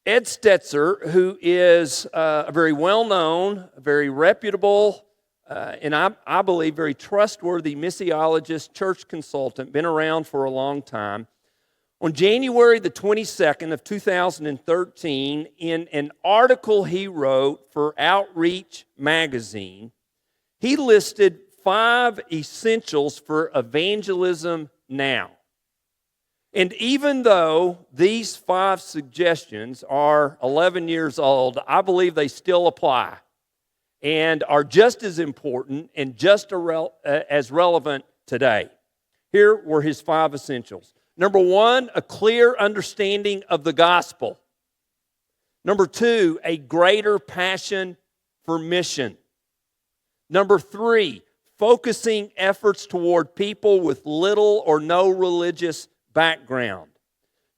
Ed Stetzer, who is a very well-known, very reputable, and I believe very trustworthy missiologist, church consultant, been around for a long time. On January the 22nd of 2013, in an article he wrote for Outreach magazine, he listed 5 essentials for evangelism now. And even though these 5 suggestions are 11 years old, I believe they still apply and are just as important and just as relevant today. Here were his 5 essentials. Number 1, a clear understanding of the gospel. Number 2, a greater passion for mission. Number 3, focusing efforts toward people with little or no religious background.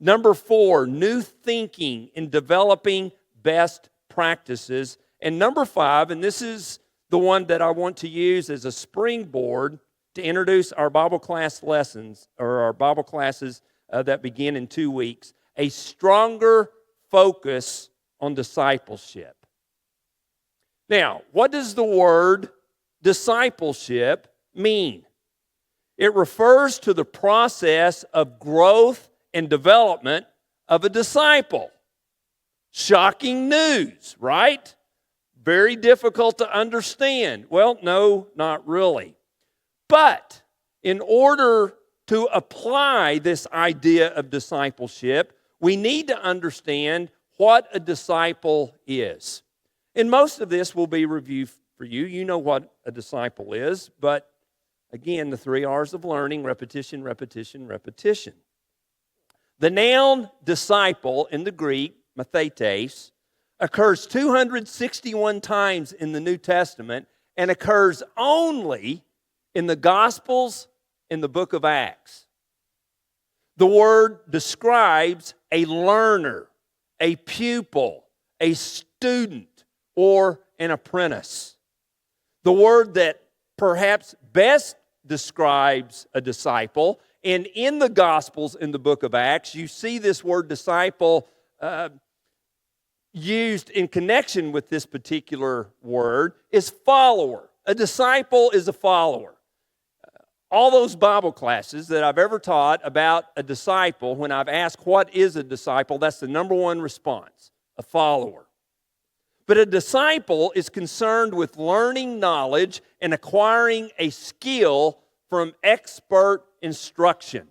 Number 4, new thinking in developing best practices. And number 5, and this is the one that I want to use as a springboard to introduce our Bible class lessons, or our Bible classes that begin in 2 weeks, a stronger focus on discipleship. Now, what does the word discipleship mean? It refers to the process of growth and development of a disciple. Shocking news, right? Very difficult to understand. Well, no, not really. But in order to apply this idea of discipleship, we need to understand what a disciple is. And most of this will be reviewed for you. You know what a disciple is, but again, the 3 R's of learning: repetition, repetition, repetition. The noun disciple in the Greek, mathetes, occurs 261 times in the New Testament and occurs only in the Gospels and the book of Acts. The word describes a learner, a pupil, a student, or an apprentice. The word that perhaps best describes a disciple, and in the Gospels in the book of Acts, you see this word disciple used in connection with this particular word, is follower. A disciple is a follower. All those Bible classes that I've ever taught about a disciple, when I've asked what is a disciple, that's the number one response: a follower. But a disciple is concerned with learning knowledge and acquiring a skill from expert instruction.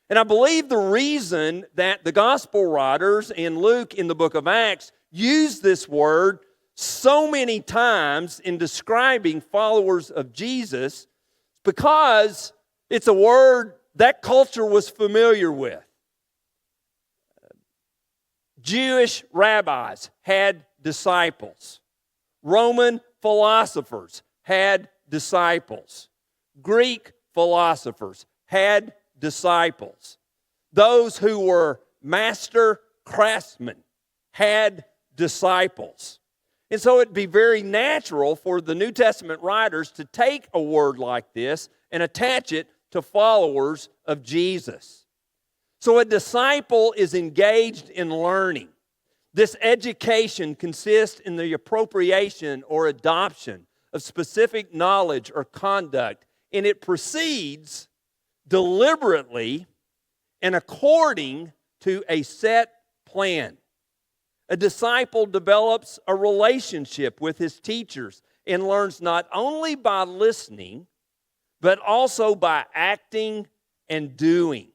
And I believe the reason that the gospel writers and Luke in the book of Acts use this word so many times in describing followers of Jesus is because it's a word that culture was familiar with. Jewish rabbis had disciples. Roman philosophers had disciples. Greek philosophers had disciples. Those who were master craftsmen had disciples. And so it'd be very natural for the New Testament writers to take a word like this and attach it to followers of Jesus. So a disciple is engaged in learning. This education consists in the appropriation or adoption of specific knowledge or conduct, and it proceeds deliberately and according to a set plan. A disciple develops a relationship with his teachers and learns not only by listening, but also by acting and doing.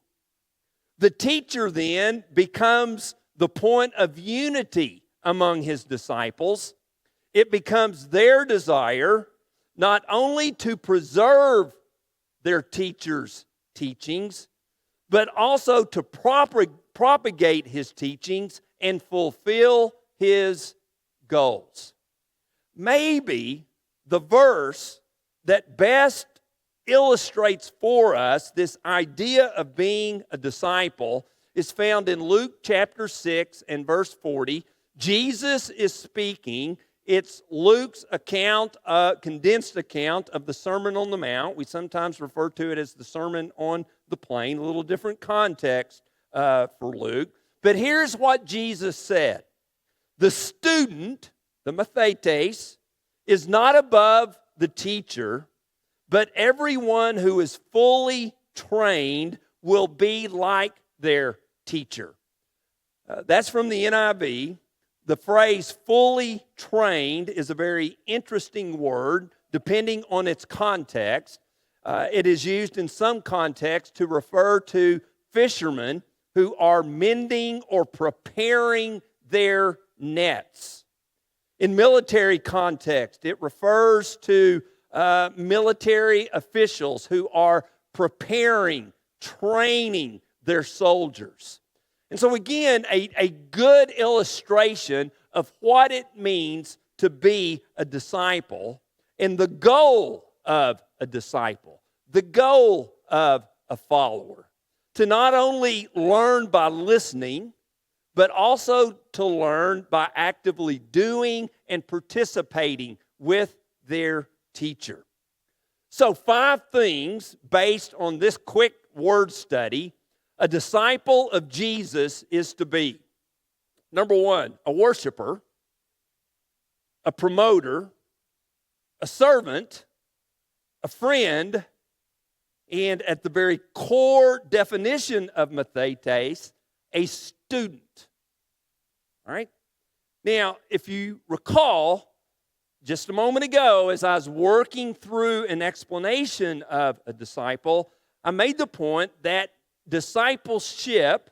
The teacher then becomes the point of unity among his disciples. It becomes their desire not only to preserve their teacher's teachings, but also to propagate his teachings and fulfill his goals. Maybe the verse that best illustrates for us this idea of being a disciple is found in Luke chapter 6 and verse 40. Jesus is speaking. It's Luke's account, condensed account of the Sermon on the Mount. We sometimes refer to it as the Sermon on the Plain, a little different context for Luke. But here's what Jesus said. The student, the mathetes, is not above the teacher, but everyone who is fully trained will be like their teacher. That's from the NIV. The phrase fully trained is a very interesting word depending on its context. It is used in some contexts to refer to fishermen who are mending or preparing their nets. In military context, it refers to military officials who are preparing, training their soldiers. And so again, a good illustration of what it means to be a disciple and the goal of a disciple, the goal of a follower. To not only learn by listening, but also to learn by actively doing and participating with their teacher. So 5 things based on this quick word study a disciple of Jesus is to be. Number 1, a worshiper, a promoter, a servant, a friend, and at the very core definition of mathetes, a student. All right? Now, if you recall, just a moment ago, as I was working through an explanation of a disciple, I made the point that discipleship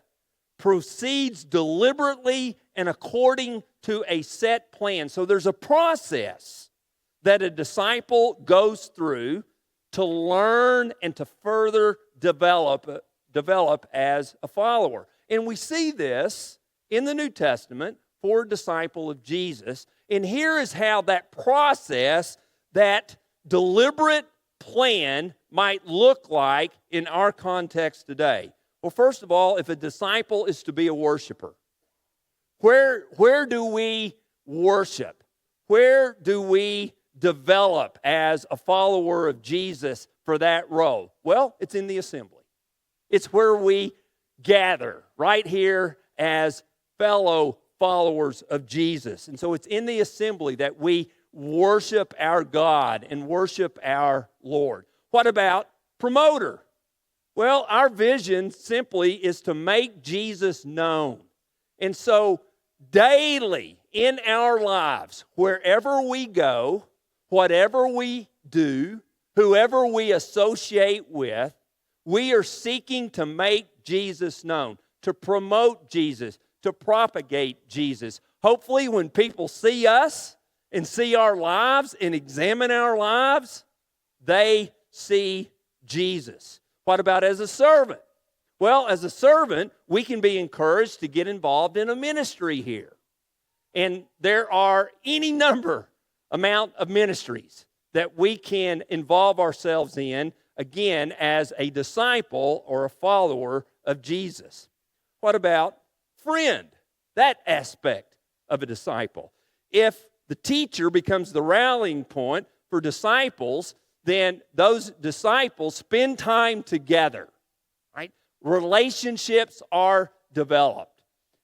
proceeds deliberately and according to a set plan. So there's a process that a disciple goes through to learn and to further develop as a follower. And we see this in the New Testament for a disciple of Jesus. And here is how that process, that deliberate plan might look like in our context today. Well, first of all, if a disciple is to be a worshiper, where do we worship? Where do we develop as a follower of Jesus for that role? Well, it's in the assembly. It's where we gather right here as fellow followers of Jesus. And so it's in the assembly that we worship our God and worship our Lord. What about promoter? Well, our vision simply is to make Jesus known. And so daily in our lives, wherever we go, whatever we do, whoever we associate with, we are seeking to make Jesus known, to promote Jesus, to propagate Jesus. Hopefully when people see us and see our lives and examine our lives, they see Jesus. What about as a servant? Well, as a servant, we can be encouraged to get involved in a ministry here. And there are any amount of ministries that we can involve ourselves in, again, as a disciple or a follower of Jesus. What about friend? That aspect of a disciple. If the teacher becomes the rallying point for disciples, then those disciples spend time together, right? Relationships are developed.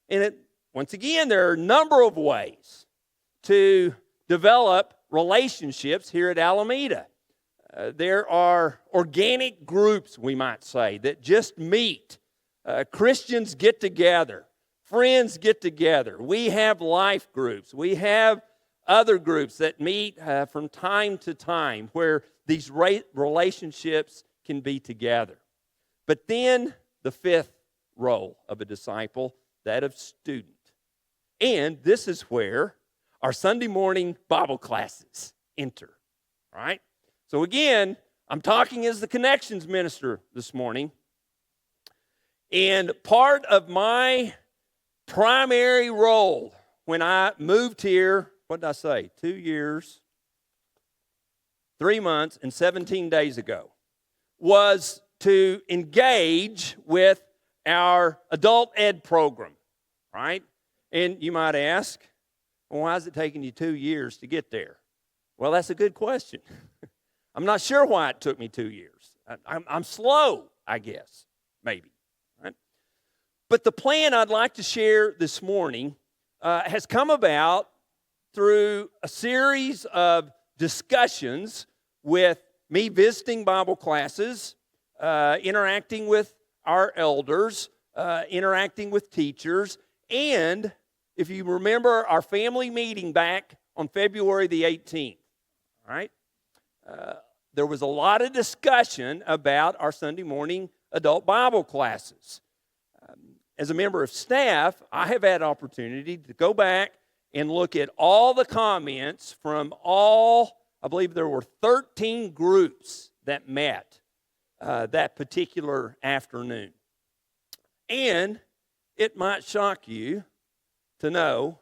And once again, there are a number of ways to develop relationships here at Alameda. There are organic groups, we might say, that just meet. Christians get together. Friends get together. We have life groups. We have other groups that meet from time to time where these relationships can be together. But then the 5th role of a disciple, that of student. And this is where our Sunday morning Bible classes enter. All right? So again, I'm talking as the connections minister this morning. And part of my primary role when I moved here, what did I say? 2 years, 3 months, and 17 days ago, was to engage with our adult ed program, right? And you might ask, well, why is it taking you 2 years to get there? Well, that's a good question. I'm not sure why it took me 2 years. I'm slow, I guess, maybe. Right? But the plan I'd like to share this morning has come about through a series of discussions with me visiting Bible classes, interacting with our elders, interacting with teachers, and if you remember our family meeting back on February the 18th, all right, there was a lot of discussion about our Sunday morning adult Bible classes. As a member of staff, I have had opportunity to go back and look at all the comments from I believe there were 13 groups that met that particular afternoon. And it might shock you to know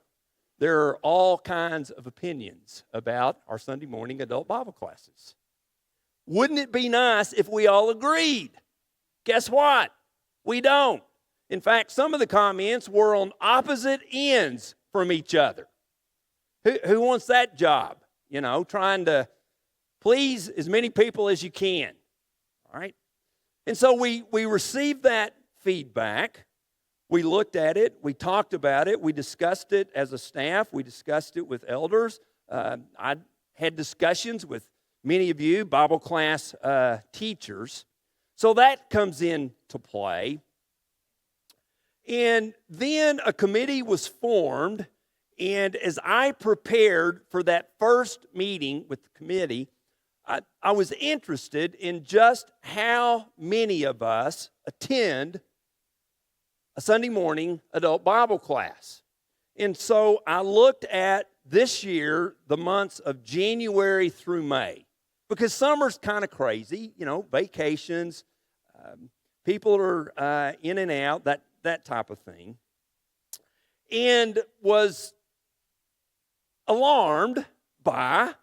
there are all kinds of opinions about our Sunday morning adult Bible classes. Wouldn't it be nice if we all agreed? Guess what? We don't. In fact, some of the comments were on opposite ends from each other. Who wants that job? You know, trying to please as many people as you can. All right? And so we received that feedback. We looked at it. We talked about it. We discussed it as a staff. We discussed it with elders. I had discussions with many of you Bible class teachers. So that comes into play. And then a committee was formed, and as I prepared for that first meeting with the committee, I was interested in just how many of us attend a Sunday morning adult Bible class. And so I looked at this year, the months of January through May, because summer's kind of crazy, you know, vacations, people are in and out, that type of thing, and was alarmed by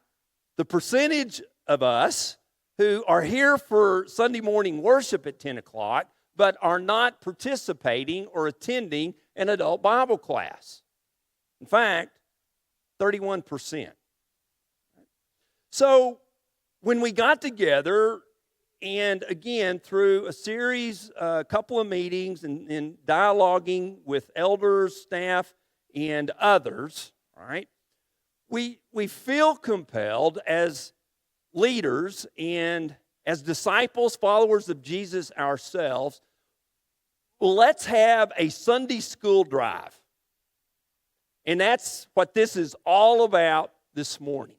the percentage of us who are here for Sunday morning worship at 10 o'clock, but are not participating or attending an adult Bible class. In fact, 31%. So when we got together, and again, through a series, a couple of meetings and dialoguing with elders, staff, and others, all right, we feel compelled as leaders and as disciples, followers of Jesus ourselves, let's have a Sunday school drive. And that's what this is all about this morning.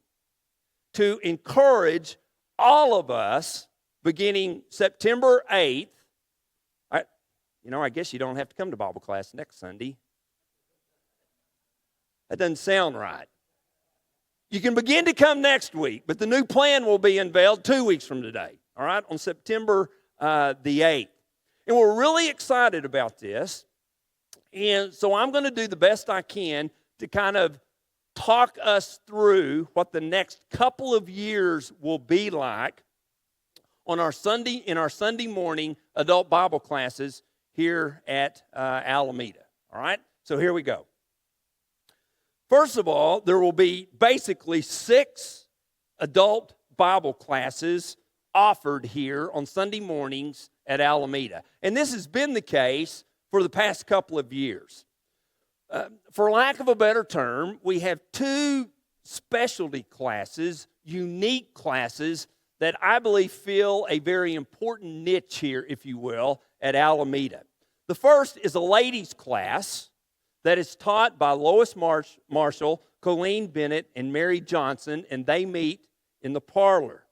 To encourage all of us, beginning September 8th, I guess you don't have to come to Bible class next Sunday. That doesn't sound right. You can begin to come next week, but the new plan will be unveiled 2 weeks from today, all right, on September the 8th. And we're really excited about this. And so I'm going to do the best I can to kind of talk us through what the next couple of years will be like in our Sunday morning adult Bible classes here at Alameda. All right? So here we go. First of all, there will be basically 6 adult Bible classes offered here on Sunday mornings at Alameda. And this has been the case for the past couple of years. For lack of a better term, we have 2 specialty classes, unique classes, that I believe fill a very important niche here, if you will, at Alameda. The first is a ladies' class that is taught by Lois Marshall, Colleen Bennett, and Mary Johnson, and they meet in the parlor.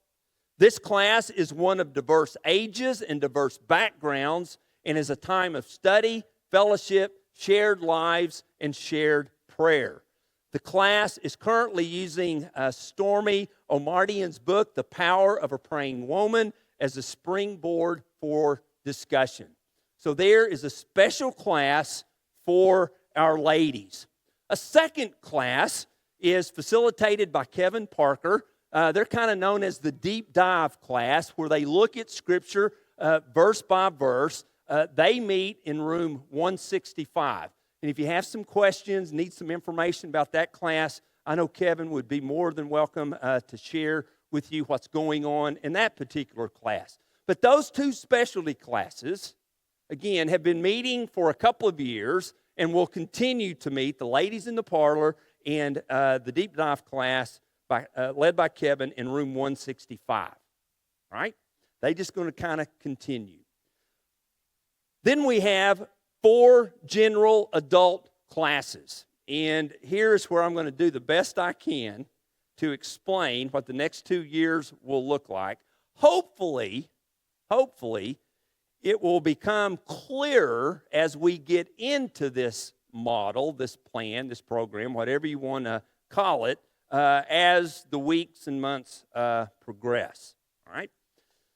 This class is one of diverse ages and diverse backgrounds and is a time of study, fellowship, shared lives, and shared prayer. The class is currently using Stormy Omartian's book, The Power of a Praying Woman, as a springboard for discussion. So there is a special class for our ladies. A second class is facilitated by Kevin Parker. They're kind of known as the deep dive class, where they look at Scripture verse by verse. They meet in room 165. And if you have some questions, need some information about that class, I know Kevin would be more than welcome to share with you what's going on in that particular class. But those 2 specialty classes, again, have been meeting for a couple of years, and we'll continue to meet the ladies in the parlor and the deep dive class led by Kevin in room 165. Right? They're just going to kind of continue. Then we have 4 general adult classes. And here's where I'm going to do the best I can to explain what the next 2 years will look like. Hopefully, it will become clearer as we get into this model, this plan, this program, whatever you want to call it, as the weeks and months progress. All right?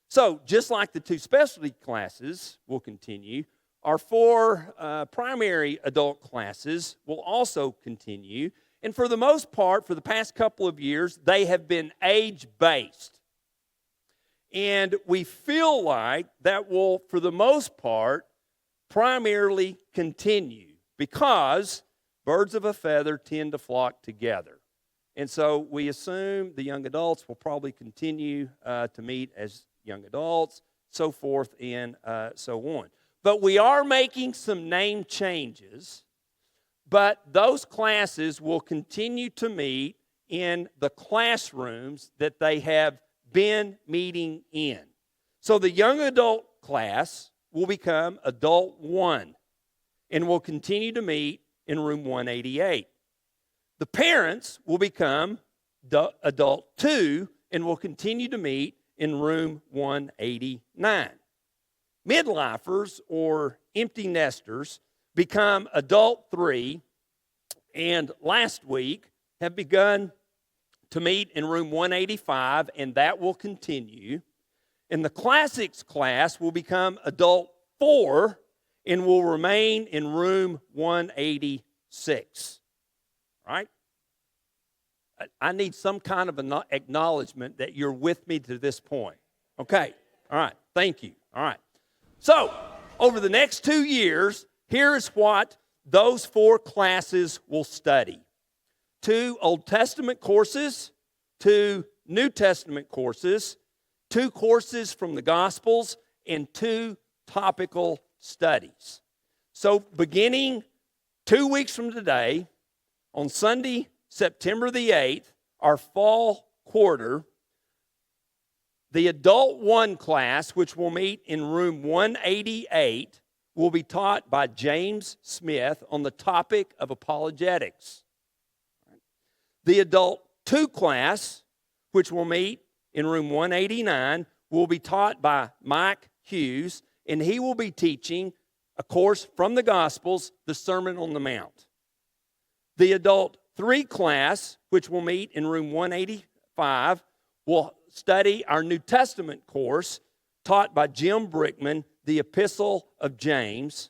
So, just like the 2 specialty classes will continue, our 4 primary adult classes will also continue. And for the most part, for the past couple of years, they have been age-based. And we feel like that will, for the most part, primarily continue because birds of a feather tend to flock together. And so we assume the young adults will probably continue to meet as young adults, so forth and so on. But we are making some name changes, but those classes will continue to meet in the classrooms that they have been meeting in. So the young adult class will become Adult 1 and will continue to meet in room 188. The parents will become Adult 2 and will continue to meet in room 189. Midlifers or empty nesters become Adult 3 and last week have begun to meet in room 185, and that will continue. And the classics class will become Adult 4 and will remain in room 186. Right? I need some kind of an acknowledgement that you're with me to this point. Okay. All right. Thank you. All right. So, over the next 2 years, here's what those 4 classes will study. 2 Old Testament courses, 2 New Testament courses, 2 courses from the Gospels, and 2 topical studies. So beginning 2 weeks from today, on Sunday, September the 8th, our fall quarter, the Adult 1 class, which will meet in room 188, will be taught by James Smith on the topic of apologetics. The Adult 2 class, which will meet in room 189, will be taught by Mike Hughes, and he will be teaching a course from the Gospels, the Sermon on the Mount. The Adult 3 class, which will meet in room 185, will study our New Testament course taught by Jim Brickman, the Epistle of James.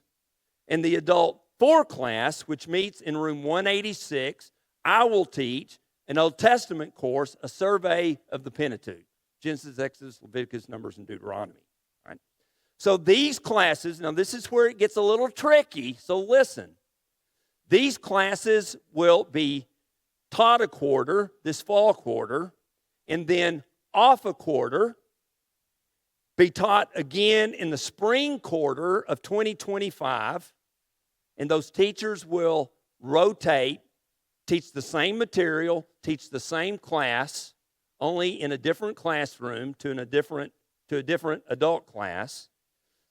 And the Adult 4 class, which meets in room 186, I will teach an Old Testament course, a survey of the Pentateuch, Genesis, Exodus, Leviticus, Numbers, and Deuteronomy. Right? So these classes, now this is where it gets a little tricky, so listen. These classes will be taught a quarter, this fall quarter, and then off a quarter, be taught again in the spring quarter of 2025, and those teachers will rotate, teach the same material, teach the same class, only in a different classroom to a different adult class.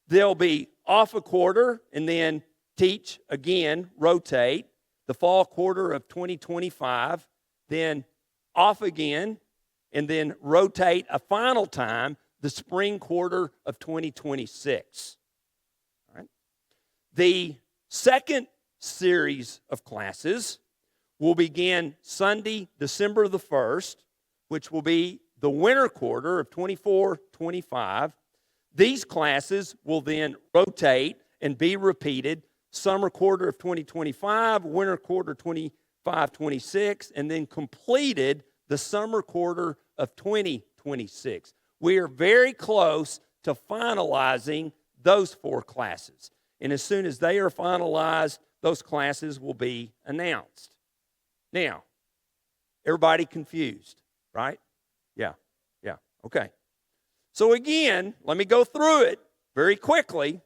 They'll be off a quarter and then teach again, rotate, the fall quarter of 2025, then off again, and then rotate a final time, the spring quarter of 2026. All right. The second series of classes will begin Sunday, December the 1st, which will be the winter quarter of 24-25. These classes will then rotate and be repeated summer quarter of 2025, winter quarter 25-26, and then completed the summer quarter of 2026. We are very close to finalizing those 4 classes. And as soon as they are finalized, those classes will be announced. Now, everybody confused, right? Yeah, okay. So again, let me go through it very quickly.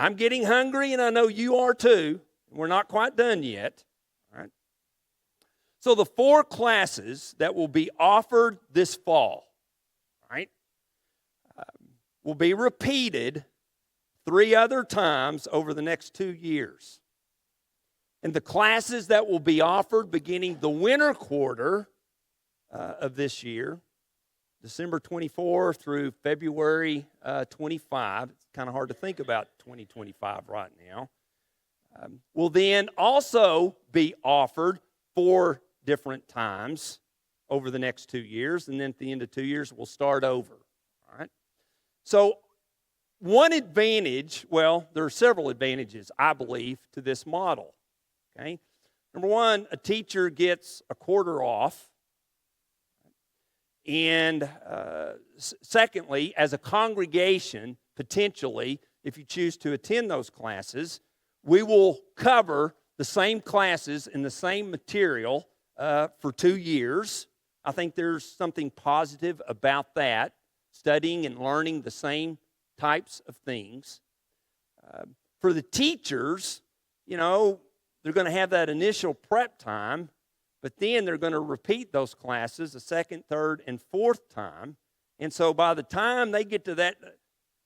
I'm getting hungry, and I know you are too. We're not quite done yet. All right? So the 4 classes that will be offered this fall, right, will be repeated 3 other times over the next 2 years. And the classes that will be offered beginning the winter quarter of this year, December 24 through February 25, it's kind of hard to think about 2025 right now, will then also be offered 4 different times over the next 2 years, and then at the end of 2 years, we'll start over. All right? So one advantage, well, there are several advantages, I believe, to this model. Okay? Number one, a teacher gets a quarter off. And secondly, as a congregation, potentially, if you choose to attend those classes, we will cover the same classes and the same material for 2 years. I think there's something positive about that, studying and learning the same types of things. For the teachers, they're going to have that initial prep time, but then they're going to repeat those classes a second, third, and fourth time. And so by the time they get to that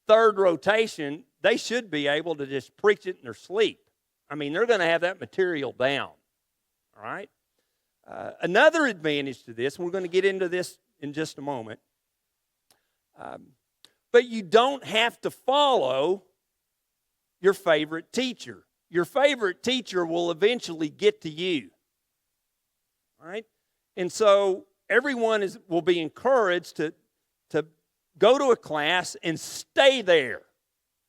third rotation, they should be able to just preach it in their sleep. I mean, they're going to have that material down. All right? Another advantage to this, and we're going to get into this in just a moment, but you don't have to follow your favorite teacher. Your favorite teacher will eventually get to you. All right? And so everyone will be encouraged to go to a class and stay there.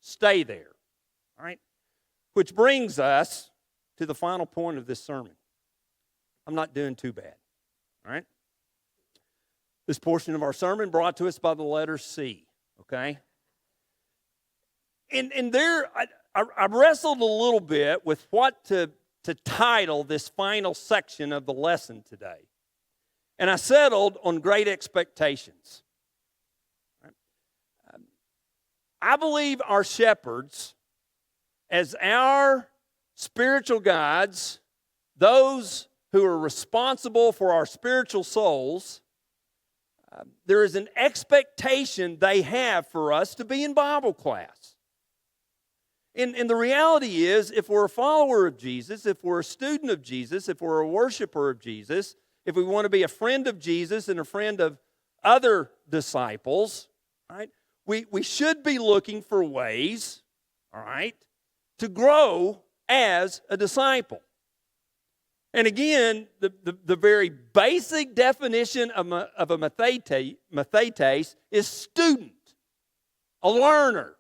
Stay there. All right? Which brings us to the final point of this sermon. I'm not doing too bad. All right? This portion of our sermon brought to us by the letter C. Okay? And there, I wrestled a little bit with what to title this final section of the lesson today. And I settled on great expectations. I believe our shepherds, as our spiritual guides, those who are responsible for our spiritual souls, there is an expectation they have for us to be in Bible class. And the reality is, if we're a follower of Jesus, if we're a student of Jesus, if we're a worshiper of Jesus, if we want to be a friend of Jesus and a friend of other disciples, right, we should be looking for ways, all right, to grow as a disciple. And again, the very basic definition of a mathetes is student, a learner,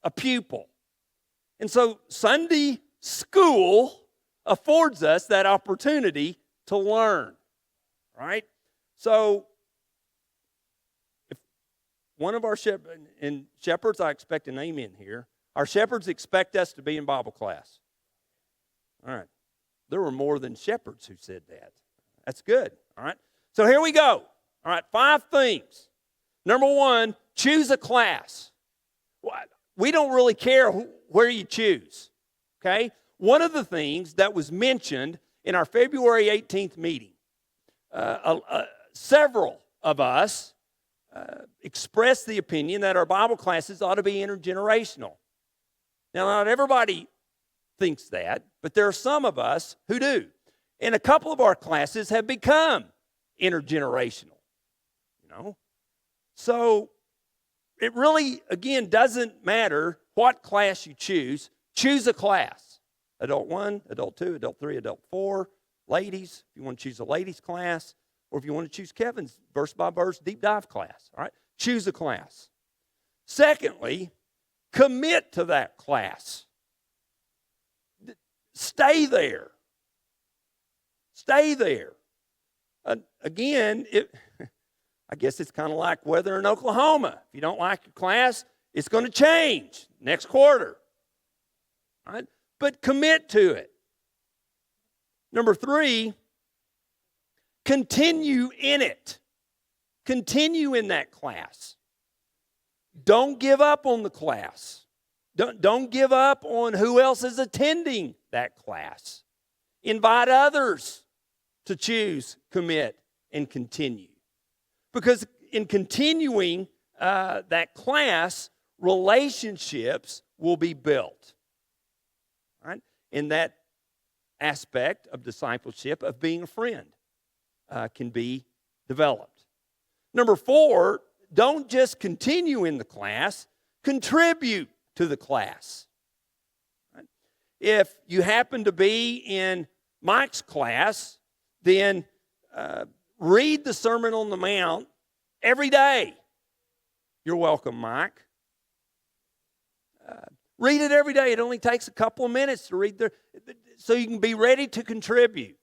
a pupil. And so Sunday school affords us that opportunity to learn, right? So if one of our shepherds, I expect an amen here, our shepherds expect us to be in Bible class. All right. There were more than shepherds who said that. That's good, all right? So here we go. All right, 5 things. Number 1, choose a class. We don't really care where you choose, okay? One of the things that was mentioned in our February 18th meeting, several of us expressed the opinion that our Bible classes ought to be intergenerational. Now, not everybody thinks that, but there are some of us who do. And a couple of our classes have become intergenerational, So it really, again, doesn't matter what class you choose. Choose a class. Adult 1, Adult 2, Adult 3, Adult 4, ladies, if you want to choose a ladies class, or if you want to choose Kevin's verse-by-verse deep dive class, all right? Choose a class. Secondly, commit to that class. Stay there. Stay there. Again, I guess it's kind of like weather in Oklahoma. If you don't like your class, it's going to change next quarter. Right? But commit to it. Number 3, continue in it. Continue in that class. Don't give up on the class. Don't give up on who else is attending that class. Invite others to choose, commit, and continue. Because in continuing that class, relationships will be built. Right? In that aspect of discipleship, of being a friend, can be developed. Number 4, don't just continue in the class, contribute to the class. Right? If you happen to be in Mike's class, then read the Sermon on the Mount every day. You're welcome, Mike. Read it every day. It only takes a couple of minutes to read so you can be ready to contribute.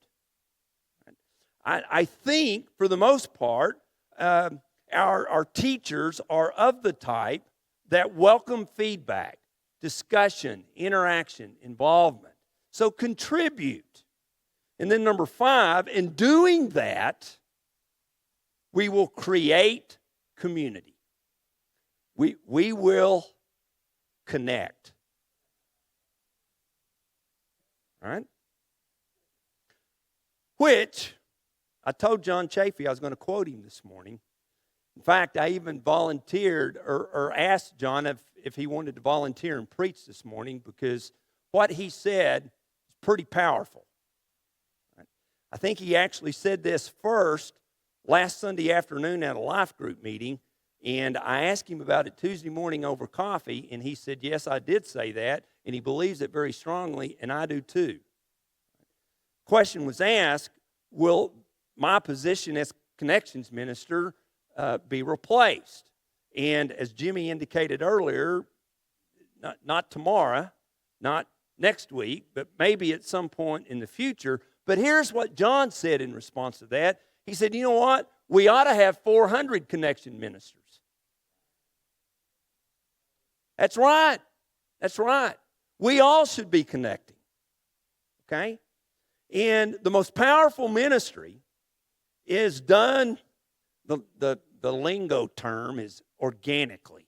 I think, for the most part, our teachers are of the type that welcome feedback, discussion, interaction, involvement. So contribute. And then number 5, in doing that, we will create community. We will connect. All right? Which, I told John Chafee I was going to quote him this morning. In fact, I even volunteered or asked John if he wanted to volunteer and preach this morning, because what he said is pretty powerful. I think he actually said this first last Sunday afternoon at a life group meeting, and I asked him about it Tuesday morning over coffee, and he said, yes, I did say that, and he believes it very strongly, and I do too. Question was asked, will my position as connections minister be replaced? And as Jimmy indicated earlier, not tomorrow, not next week, but maybe at some point in the future. But here's what John said in response to that. He said, you know what? We ought to have 400 connection ministers. That's right. That's right. We all should be connecting. Okay? And the most powerful ministry is done, the lingo term is organically.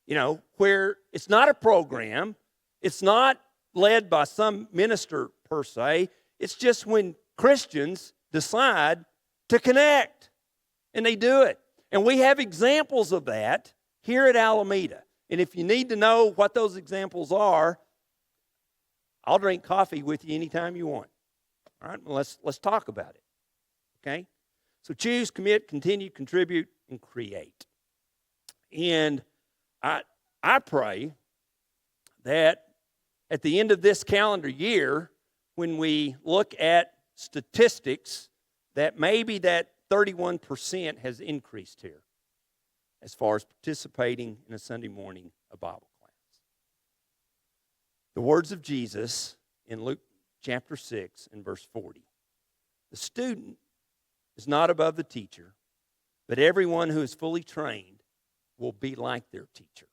You know, where it's not a program, it's not led by some minister per se, it's just when Christians decide to connect, and they do it. And we have examples of that here at Alameda. And if you need to know what those examples are, I'll drink coffee with you anytime you want. All right, well, let's talk about it. Okay? So choose, commit, continue, contribute, and create. And I pray that at the end of this calendar year, when we look at statistics, that maybe that 31% has increased here as far as participating in a Sunday morning Bible class. The words of Jesus in Luke chapter 6 and verse 40. The student is not above the teacher, but everyone who is fully trained will be like their teacher.